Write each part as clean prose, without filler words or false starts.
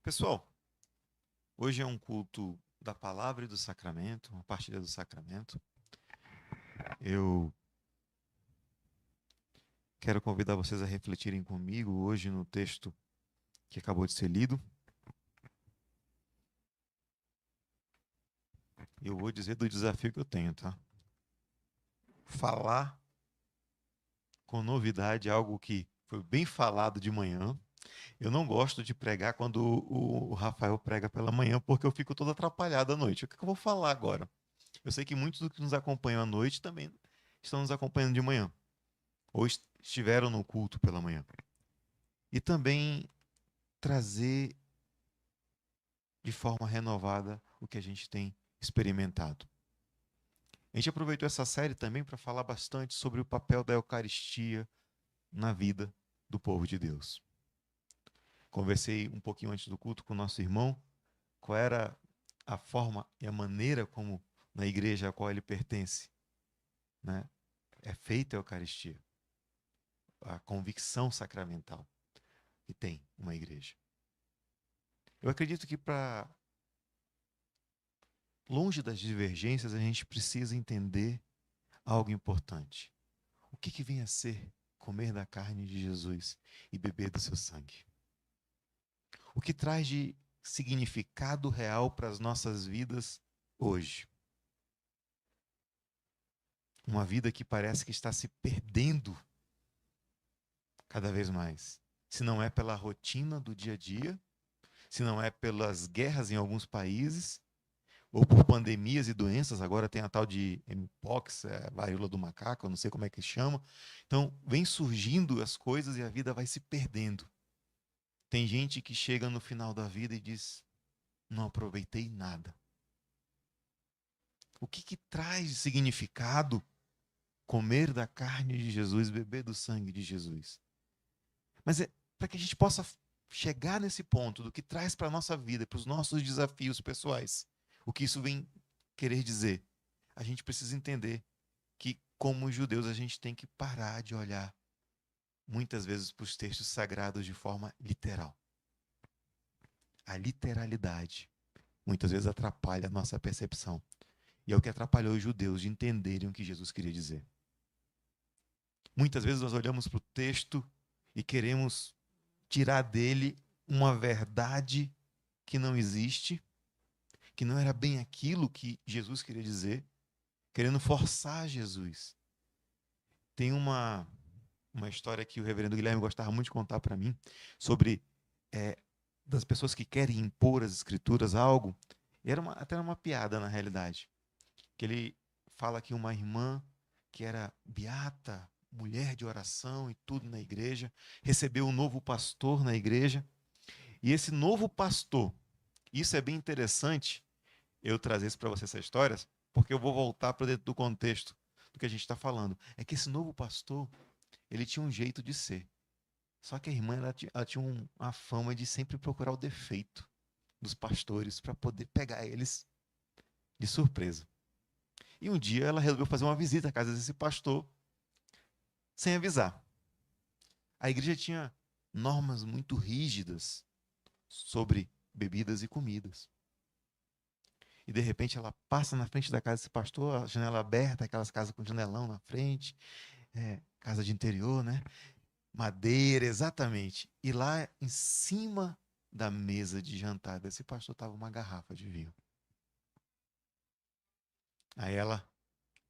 Pessoal, hoje é um culto da palavra e do sacramento, uma partilha do sacramento. Eu quero convidar vocês a refletirem comigo hoje no texto que acabou de ser lido. Eu vou dizer do desafio que eu tenho, tá? Falar com novidade, algo que foi bem falado de manhã. Eu não gosto de pregar quando o Rafael prega pela manhã, porque eu fico todo atrapalhado à noite. O que eu vou falar agora? Eu sei que muitos dos que nos acompanham à noite também estão nos acompanhando de manhã, ou estiveram no culto pela manhã. E também trazer de forma renovada o que a gente tem experimentado. A gente aproveitou essa série também para falar bastante sobre o papel da Eucaristia na vida do povo de Deus. Conversei um pouquinho antes do culto com o nosso irmão, qual era a forma e a maneira como na igreja a qual ele pertence, né, é feita a Eucaristia, a convicção sacramental que tem uma igreja. Eu acredito que para longe das divergências, a gente precisa entender algo importante. O que vem a ser comer da carne de Jesus e beber do seu sangue? O que traz de significado real para as nossas vidas hoje? Uma vida que parece que está se perdendo cada vez mais. Se não é pela rotina do dia a dia, se não é pelas guerras em alguns países, ou por pandemias e doenças, agora tem a tal de mpox, varíola do macaco, eu não sei como é que chama. Então, vem surgindo as coisas e a vida vai se perdendo. Tem gente que chega no final da vida e diz: não aproveitei nada. O que traz de significado comer da carne de Jesus, beber do sangue de Jesus? Mas é para que a gente possa chegar nesse ponto do que traz para a nossa vida, para os nossos desafios pessoais. O que isso vem querer dizer? A gente precisa entender que, como judeus, a gente tem que parar de olhar muitas vezes para os textos sagrados de forma literal. A literalidade muitas vezes atrapalha a nossa percepção. E é o que atrapalhou os judeus de entenderem o que Jesus queria dizer. Muitas vezes nós olhamos para o texto e queremos tirar dele uma verdade que não existe, que não era bem aquilo que Jesus queria dizer, querendo forçar Jesus. Tem uma história que o reverendo Guilherme gostava muito de contar para mim, sobre das pessoas que querem impor às escrituras algo. Até uma piada, na realidade. Que ele fala que uma irmã que era beata, mulher de oração e tudo na igreja, recebeu um novo pastor na igreja. E esse novo pastor, isso é bem interessante, eu trazer isso para você, essas histórias, porque eu vou voltar para dentro do contexto do que a gente está falando. É que esse novo pastor, ele tinha um jeito de ser. Só que a irmã, ela tinha uma fama de sempre procurar o defeito dos pastores para poder pegar eles de surpresa. E um dia ela resolveu fazer uma visita à casa desse pastor sem avisar. A igreja tinha normas muito rígidas sobre bebidas e comidas. E de repente ela passa na frente da casa desse pastor, a janela aberta, aquelas casas com janelão na frente, casa de interior, né? Madeira, exatamente. E lá em cima da mesa de jantar desse pastor estava uma garrafa de vinho. Aí ela,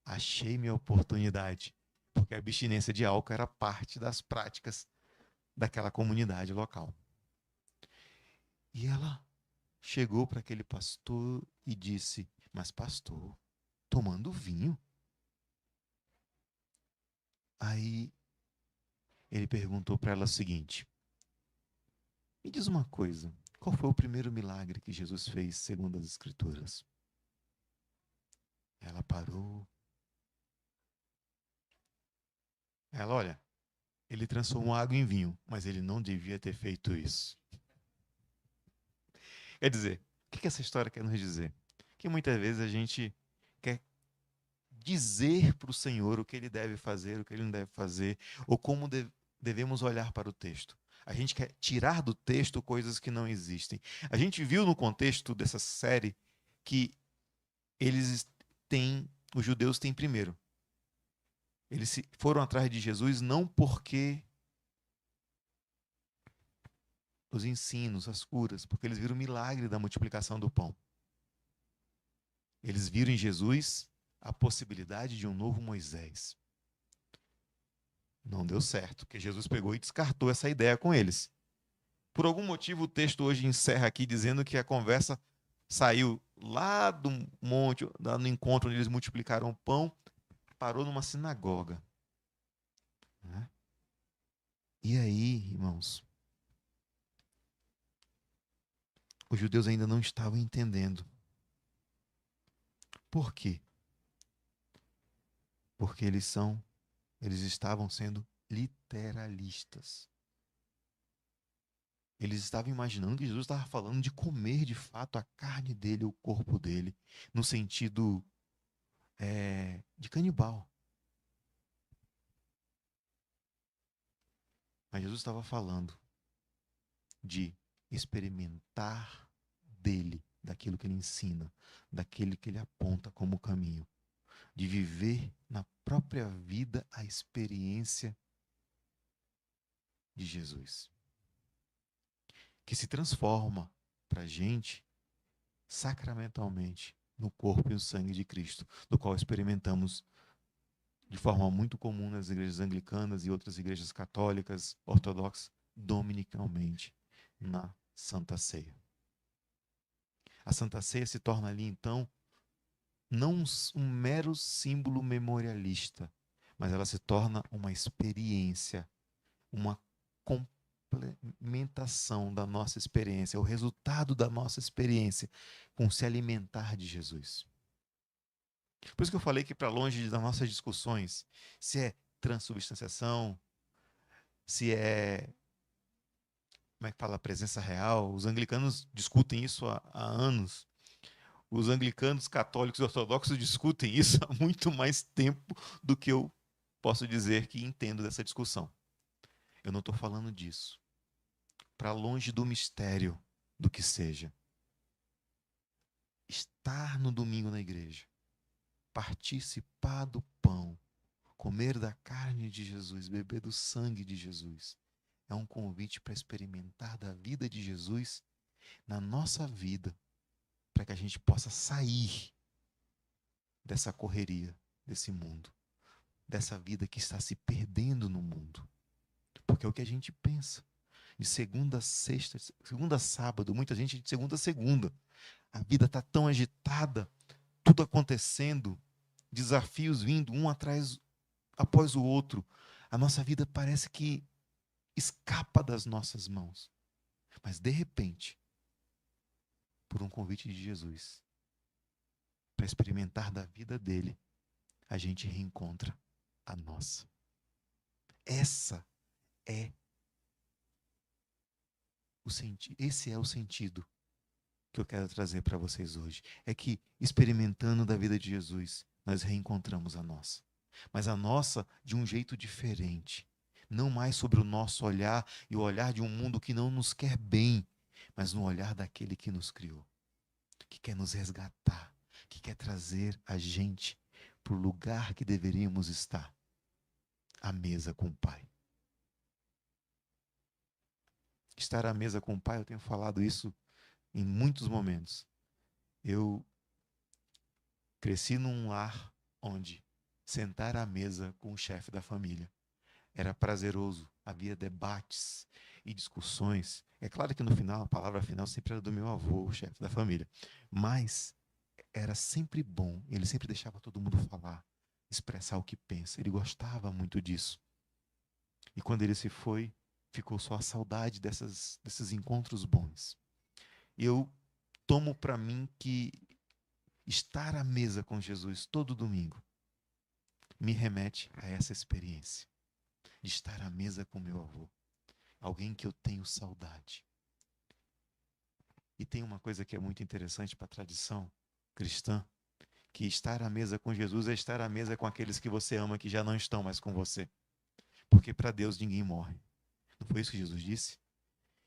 achei minha oportunidade, porque a abstinência de álcool era parte das práticas daquela comunidade local. E ela chegou para aquele pastor e disse: mas pastor, tomando vinho? Aí ele perguntou para ela o seguinte: me diz uma coisa, qual foi o primeiro milagre que Jesus fez segundo as Escrituras? Ela parou. Ela, olha, ele transformou água em vinho, mas ele não devia ter feito isso. Quer dizer, o que essa história quer nos dizer? Que muitas vezes a gente quer dizer para o Senhor o que ele deve fazer, o que ele não deve fazer, ou como devemos olhar para o texto. A gente quer tirar do texto coisas que não existem. A gente viu no contexto dessa série que os judeus têm primeiro. Eles foram atrás de Jesus não porque os ensinos, as curas, porque eles viram o milagre da multiplicação do pão. Eles viram em Jesus a possibilidade de um novo Moisés. Não deu certo, porque Jesus pegou e descartou essa ideia com eles. Por algum motivo, o texto hoje encerra aqui dizendo que a conversa saiu lá do monte, lá no encontro onde eles multiplicaram o pão, parou numa sinagoga. Né? E aí, irmãos, os judeus ainda não estavam entendendo. Por quê? Porque eles estavam sendo literalistas. Eles estavam imaginando que Jesus estava falando de comer de fato a carne dele, o corpo dele, no sentido de canibal. Mas Jesus estava falando de experimentar dele, daquilo que ele ensina, daquele que ele aponta como caminho, de viver na própria vida a experiência de Jesus, que se transforma para a gente sacramentalmente no corpo e no sangue de Cristo, do qual experimentamos de forma muito comum nas igrejas anglicanas e outras igrejas católicas, ortodoxas, dominicalmente, na Santa Ceia. A Santa Ceia se torna ali, então, não um mero símbolo memorialista, mas ela se torna uma experiência, uma complementação da nossa experiência, o resultado da nossa experiência com se alimentar de Jesus. Por isso que eu falei que, para longe das nossas discussões, se é transubstanciação, se é, como é que fala, presença real, os anglicanos discutem isso há anos. Os anglicanos, católicos e ortodoxos discutem isso há muito mais tempo do que eu posso dizer que entendo dessa discussão. Eu não estou falando disso. Para longe do mistério do que seja. Estar no domingo na igreja, participar do pão, comer da carne de Jesus, beber do sangue de Jesus, é um convite para experimentar da vida de Jesus na nossa vida, para que a gente possa sair dessa correria, desse mundo, dessa vida que está se perdendo no mundo. Porque é o que a gente pensa. De segunda a sexta, segunda a sábado, muita gente de segunda a segunda. A vida está tão agitada, tudo acontecendo, desafios vindo um após o outro. A nossa vida parece que escapa das nossas mãos. Mas, de repente, por um convite de Jesus, para experimentar da vida dele, a gente reencontra a nossa. Esse é o sentido que eu quero trazer para vocês hoje. É que, experimentando da vida de Jesus, nós reencontramos a nossa. Mas a nossa de um jeito diferente. Não mais sobre o nosso olhar e o olhar de um mundo que não nos quer bem, mas no olhar daquele que nos criou, que quer nos resgatar, que quer trazer a gente para o lugar que deveríamos estar, à mesa com o Pai. Estar à mesa com o Pai, eu tenho falado isso em muitos momentos. Eu cresci num lar onde sentar à mesa com o chefe da família era prazeroso. Havia debates e discussões. É claro que no final, a palavra final sempre era do meu avô, o chefe da família. Mas era sempre bom. Ele sempre deixava todo mundo falar, expressar o que pensa. Ele gostava muito disso. E quando ele se foi, ficou só a saudade desses encontros bons. E eu tomo para mim que estar à mesa com Jesus todo domingo me remete a essa experiência de estar à mesa com meu avô, alguém que eu tenho saudade. E tem uma coisa que é muito interessante para a tradição cristã, que estar à mesa com Jesus é estar à mesa com aqueles que você ama que já não estão mais com você. Porque para Deus ninguém morre. Não foi isso que Jesus disse?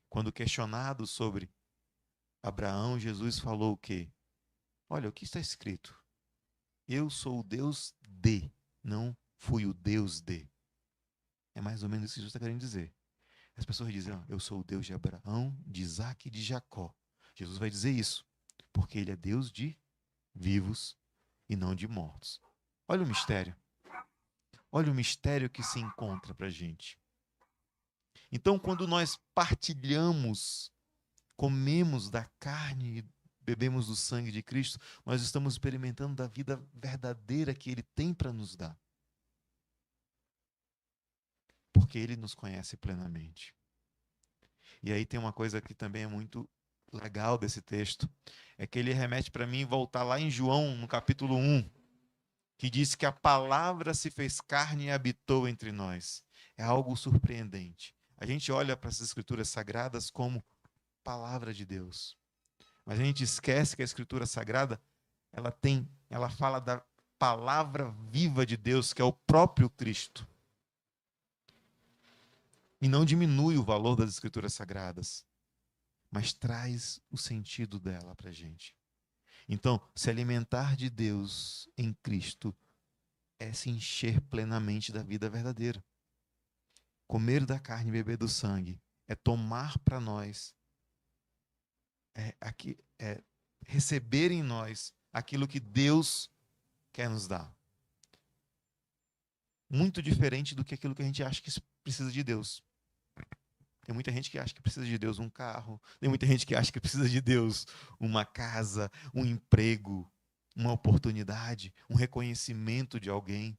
Quando questionado sobre Abraão, Jesus falou o quê? Olha, o que está escrito? Eu sou o Deus de, não fui o Deus de. É mais ou menos isso que Jesus está querendo dizer. As pessoas dizem, eu sou o Deus de Abraão, de Isaac e de Jacó. Jesus vai dizer isso, porque ele é Deus de vivos e não de mortos. Olha o mistério. Olha o mistério que se encontra para a gente. Então, quando nós partilhamos, comemos da carne e bebemos do sangue de Cristo, nós estamos experimentando da vida verdadeira que Ele tem para nos dar. Porque Ele nos conhece plenamente. E aí tem uma coisa que também é muito legal desse texto, é que ele remete para mim voltar lá em João, no capítulo 1, que diz que a palavra se fez carne e habitou entre nós. É algo surpreendente. A gente olha para essas escrituras sagradas como palavra de Deus. Mas a gente esquece que a escritura sagrada, ela fala da palavra viva de Deus, que é o próprio Cristo. E não diminui o valor das escrituras sagradas, mas traz o sentido dela para a gente. Então, se alimentar de Deus em Cristo é se encher plenamente da vida verdadeira. Comer da carne e beber do sangue é tomar para nós, é receber em nós aquilo que Deus quer nos dar. Muito diferente do que aquilo que a gente acha que precisa de Deus. Tem muita gente que acha que precisa de Deus um carro, tem muita gente que acha que precisa de Deus uma casa, um emprego, uma oportunidade, um reconhecimento de alguém.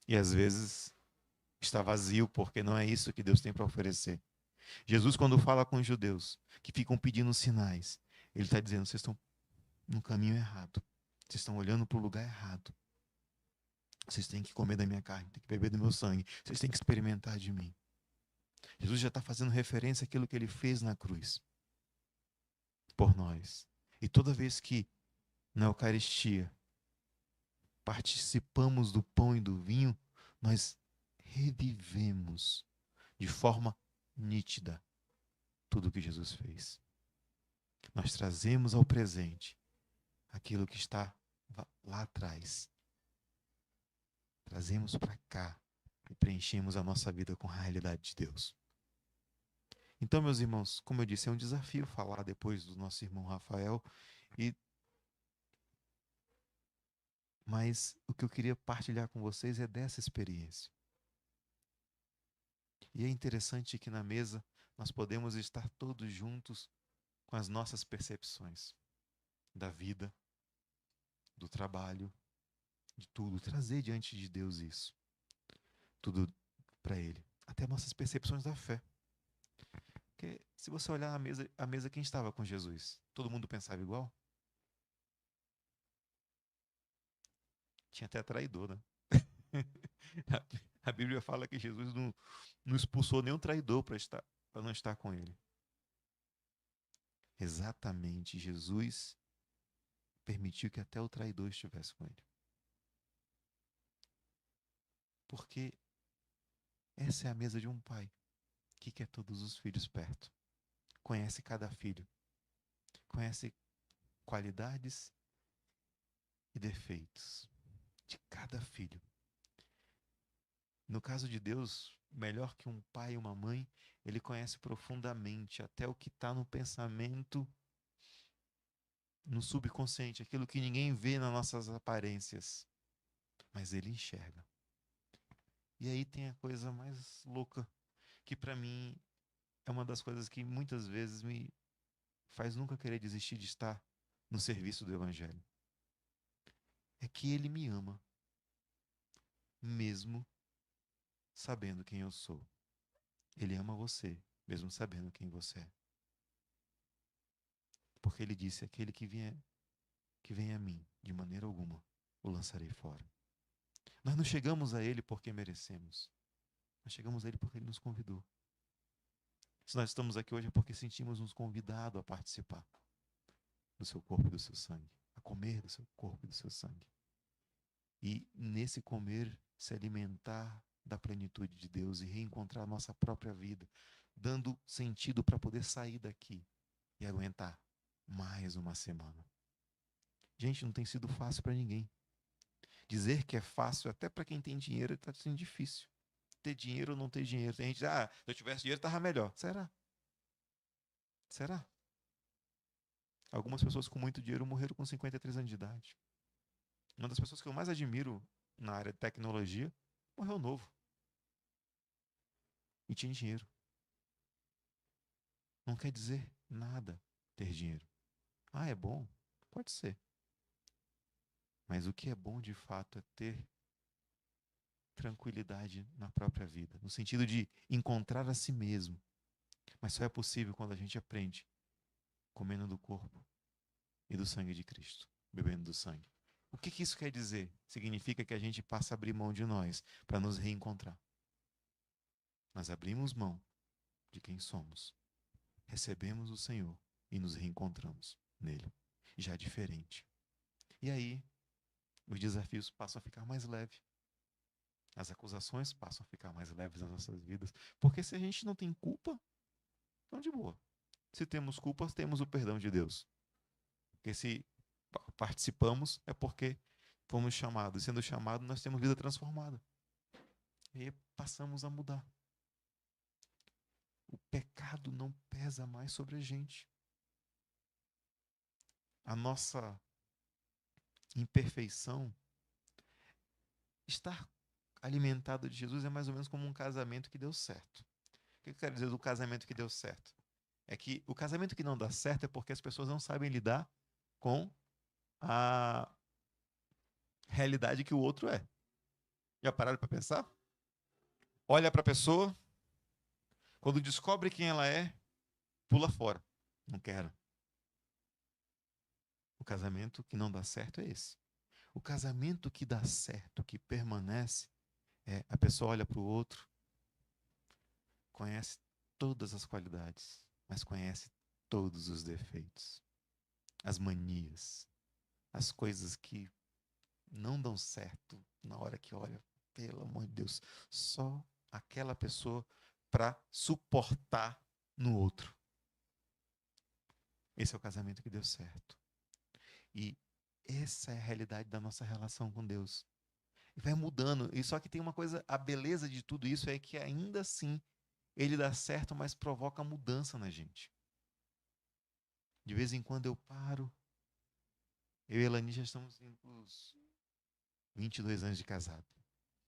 E às vezes está vazio, porque não é isso que Deus tem para oferecer. Jesus, quando fala com os judeus que ficam pedindo sinais, ele está dizendo: vocês estão no caminho errado, vocês estão olhando para o lugar errado. Vocês têm que comer da minha carne, têm que beber do meu sangue, vocês têm que experimentar de mim. Jesus já está fazendo referência àquilo que ele fez na cruz por nós. E toda vez que na Eucaristia participamos do pão e do vinho, nós revivemos de forma nítida tudo o que Jesus fez. Nós trazemos ao presente aquilo que está lá atrás. Trazemos para cá e preenchemos a nossa vida com a realidade de Deus. Então, meus irmãos, como eu disse, é um desafio falar depois do nosso irmão Rafael, mas o que eu queria partilhar com vocês é dessa experiência. E é interessante que na mesa nós podemos estar todos juntos com as nossas percepções da vida, do trabalho, de tudo, trazer diante de Deus isso. Tudo para Ele. Até nossas percepções da fé. Porque se você olhar a mesa quem estava com Jesus, todo mundo pensava igual? Tinha até traidor, né? A Bíblia fala que Jesus não expulsou nenhum traidor para não estar com ele. Exatamente, Jesus permitiu que até o traidor estivesse com ele. Porque essa é a mesa de um pai que quer todos os filhos perto. Conhece cada filho. Conhece qualidades e defeitos de cada filho. No caso de Deus, melhor que um pai e uma mãe, ele conhece profundamente até o que está no pensamento, no subconsciente, aquilo que ninguém vê nas nossas aparências, mas ele enxerga. E aí tem a coisa mais louca, que para mim é uma das coisas que muitas vezes me faz nunca querer desistir de estar no serviço do Evangelho. É que ele me ama, mesmo sabendo quem eu sou. Ele ama você, mesmo sabendo quem você é. Porque ele disse: aquele que vem a mim, de maneira alguma, o lançarei fora. Nós não chegamos a ele porque merecemos. Nós chegamos a ele porque ele nos convidou. Se nós estamos aqui hoje é porque sentimos nos convidado a participar do seu corpo e do seu sangue, a comer do seu corpo e do seu sangue. E nesse comer, se alimentar da plenitude de Deus e reencontrar a nossa própria vida, dando sentido para poder sair daqui e aguentar mais uma semana. Gente, não tem sido fácil para ninguém. Dizer que é fácil, até para quem tem dinheiro, está sendo difícil. Ter dinheiro ou não ter dinheiro. Tem gente que diz, se eu tivesse dinheiro, estava melhor. Será? Será? Algumas pessoas com muito dinheiro morreram com 53 anos de idade. Uma das pessoas que eu mais admiro na área de tecnologia morreu novo. E tinha dinheiro. Não quer dizer nada ter dinheiro. É bom? Pode ser. Mas o que é bom de fato é ter tranquilidade na própria vida, no sentido de encontrar a si mesmo. Mas só é possível quando a gente aprende comendo do corpo e do sangue de Cristo, bebendo do sangue. O que isso quer dizer? Significa que a gente passa a abrir mão de nós para nos reencontrar. Nós abrimos mão de quem somos, recebemos o Senhor e nos reencontramos nele, já diferente. E aí, os desafios passam a ficar mais leves. As acusações passam a ficar mais leves nas nossas vidas. Porque se a gente não tem culpa, então de boa. Se temos culpas, temos o perdão de Deus. Porque se participamos, é porque fomos chamados. E sendo chamados, nós temos vida transformada. E aí passamos a mudar. O pecado não pesa mais sobre a gente. A nossa imperfeição, estar alimentado de Jesus é mais ou menos como um casamento que deu certo. O que eu quero dizer do casamento que deu certo? É que o casamento que não dá certo é porque as pessoas não sabem lidar com a realidade que o outro é. Já pararam para pensar? Olha para a pessoa, quando descobre quem ela é, pula fora. Não quero. O casamento que não dá certo é esse. O casamento que dá certo, que permanece, é a pessoa olha para o outro, conhece todas as qualidades, mas conhece todos os defeitos, as manias, as coisas que não dão certo na hora que olha, pelo amor de Deus, só aquela pessoa para suportar no outro. Esse é o casamento que deu certo. E essa é a realidade da nossa relação com Deus. E vai mudando. E só que tem uma coisa, a beleza de tudo isso é que ainda assim ele dá certo, mas provoca mudança na gente. De vez em quando eu paro. Eu e a Elani já estamos indo para os 22 anos de casado.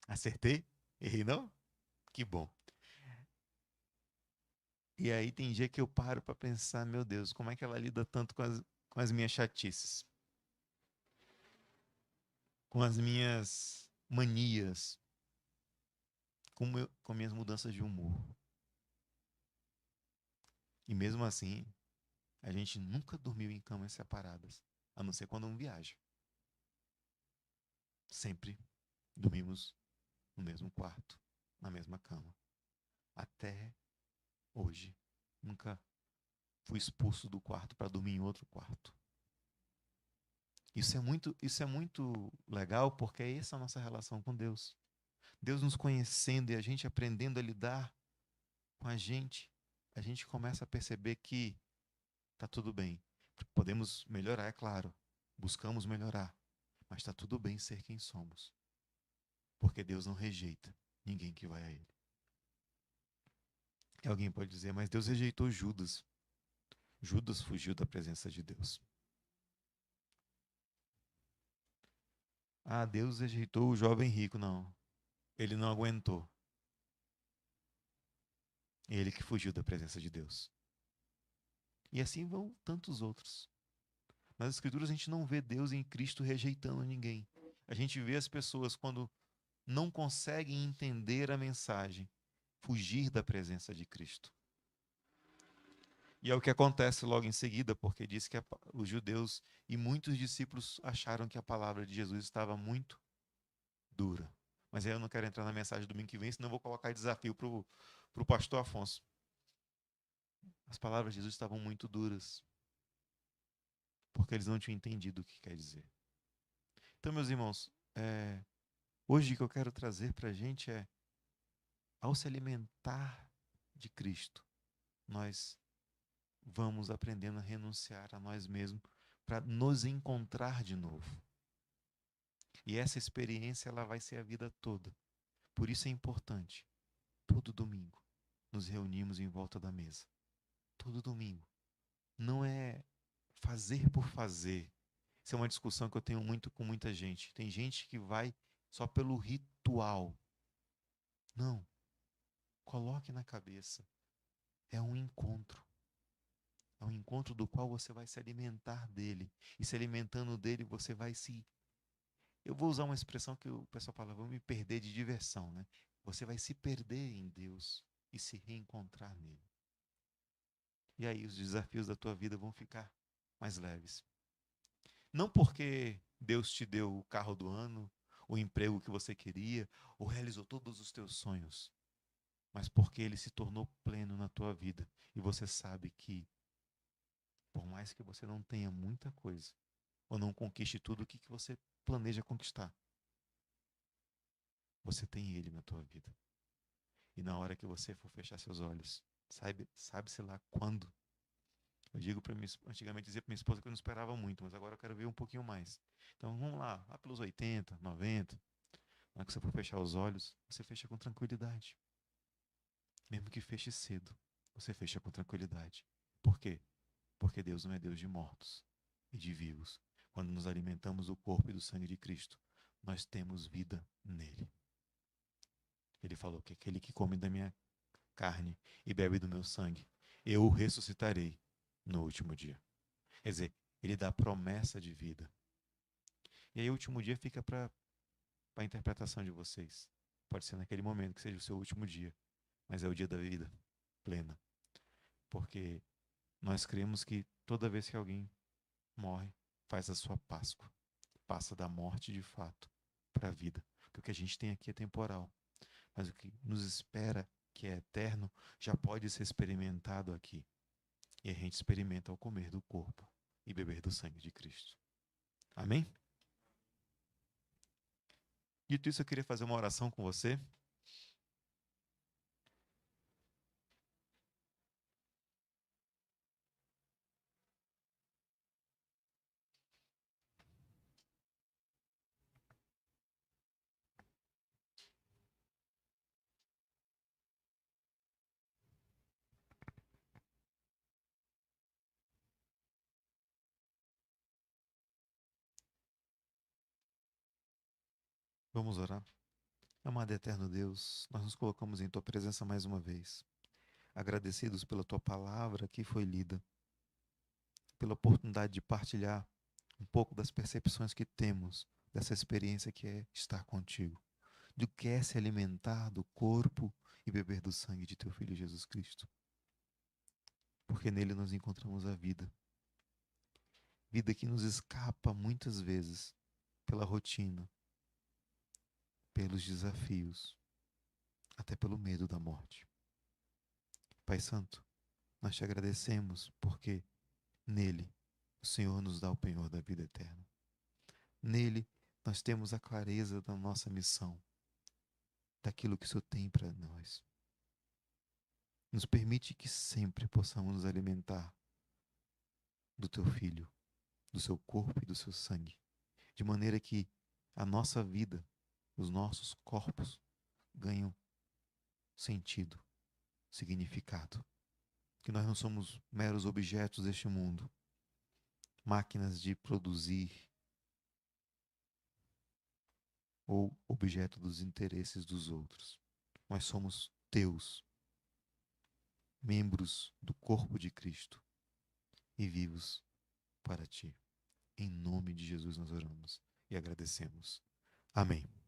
Acertei? Errei não? Que bom. E aí tem dia que eu paro para pensar, meu Deus, como é que ela lida tanto com as minhas chatices? Com as minhas manias? Com minhas mudanças de humor? E mesmo assim, a gente nunca dormiu em camas separadas, a não ser quando um viaja. Sempre dormimos no mesmo quarto, na mesma cama. Até hoje, nunca fui expulso do quarto para dormir em outro quarto. Isso é muito legal porque é essa a nossa relação com Deus. Deus nos conhecendo e a gente aprendendo a lidar com a gente começa a perceber que tá tudo bem. Podemos melhorar, é claro. Buscamos melhorar, mas está tudo bem ser quem somos. Porque Deus não rejeita ninguém que vai a Ele. E alguém pode dizer, mas Deus rejeitou Judas. Judas fugiu da presença de Deus. Deus rejeitou o jovem rico. Não. Ele não aguentou. Ele que fugiu da presença de Deus. E assim vão tantos outros. Nas Escrituras a gente não vê Deus em Cristo rejeitando ninguém. A gente vê as pessoas quando não conseguem entender a mensagem, fugir da presença de Cristo. E é o que acontece logo em seguida, porque diz que os judeus e muitos discípulos acharam que a palavra de Jesus estava muito dura. Mas aí eu não quero entrar na mensagem do domingo que vem, senão eu vou colocar desafio para o pastor Afonso. As palavras de Jesus estavam muito duras, porque eles não tinham entendido o que quer dizer. Então, meus irmãos, hoje o que eu quero trazer para a gente é ao se alimentar de Cristo, nós vamos aprendendo a renunciar a nós mesmos para nos encontrar de novo. E essa experiência ela vai ser a vida toda. Por isso é importante, todo domingo, nos reunimos em volta da mesa. Todo domingo. Não é fazer por fazer. Isso é uma discussão que eu tenho muito com muita gente. Tem gente que vai só pelo ritual. Não. Coloque na cabeça. É um encontro. É um encontro do qual você vai se alimentar dele. E se alimentando dele, você vai se... Eu vou usar uma expressão que o pessoal fala, vou me perder de diversão, né? Você vai se perder em Deus e se reencontrar nele. E aí os desafios da tua vida vão ficar mais leves. Não porque Deus te deu o carro do ano, o emprego que você queria, ou realizou todos os teus sonhos, mas porque ele se tornou pleno na tua vida. E você sabe que, por mais que você não tenha muita coisa, ou não conquiste tudo o que você planeja conquistar, você tem ele na tua vida. E na hora que você for fechar seus olhos, sabe-se lá quando. Eu digo para mim, antigamente dizia para minha esposa que eu não esperava muito, mas agora eu quero ver um pouquinho mais. Então vamos lá pelos 80, 90. Na hora que você for fechar os olhos, você fecha com tranquilidade. Mesmo que feche cedo, você fecha com tranquilidade. Por quê? Porque Deus não é Deus de mortos e de vivos. Quando nos alimentamos do corpo e do sangue de Cristo, nós temos vida nele. Ele falou que aquele que come da minha carne e bebe do meu sangue, eu o ressuscitarei no último dia. Quer dizer, ele dá promessa de vida. E aí o último dia fica para a interpretação de vocês. Pode ser naquele momento que seja o seu último dia, mas é o dia da vida plena. Porque nós cremos que toda vez que alguém morre, faz a sua Páscoa. Passa da morte de fato para a vida. Porque o que a gente tem aqui é temporal. Mas o que nos espera, que é eterno, já pode ser experimentado aqui. E a gente experimenta ao comer do corpo e beber do sangue de Cristo. Amém? Dito isso, eu queria fazer uma oração com você. Vamos orar. Amado e eterno Deus, nós nos colocamos em Tua presença mais uma vez, agradecidos pela Tua palavra que foi lida, pela oportunidade de partilhar um pouco das percepções que temos dessa experiência que é estar contigo, do que é se alimentar do corpo e beber do sangue de Teu Filho Jesus Cristo, porque nele nós encontramos a vida, vida que nos escapa muitas vezes pela rotina, pelos desafios, até pelo medo da morte. Pai Santo, nós te agradecemos porque nele o Senhor nos dá o penhor da vida eterna. Nele nós temos a clareza da nossa missão, daquilo que o Senhor tem para nós. Nos permite que sempre possamos nos alimentar do Teu Filho, do Seu corpo e do Seu sangue, de maneira que a nossa vida, os nossos corpos ganham sentido, significado. Que nós não somos meros objetos deste mundo, máquinas de produzir ou objeto dos interesses dos outros. Nós somos teus, membros do corpo de Cristo e vivos para ti. Em nome de Jesus nós oramos e agradecemos. Amém.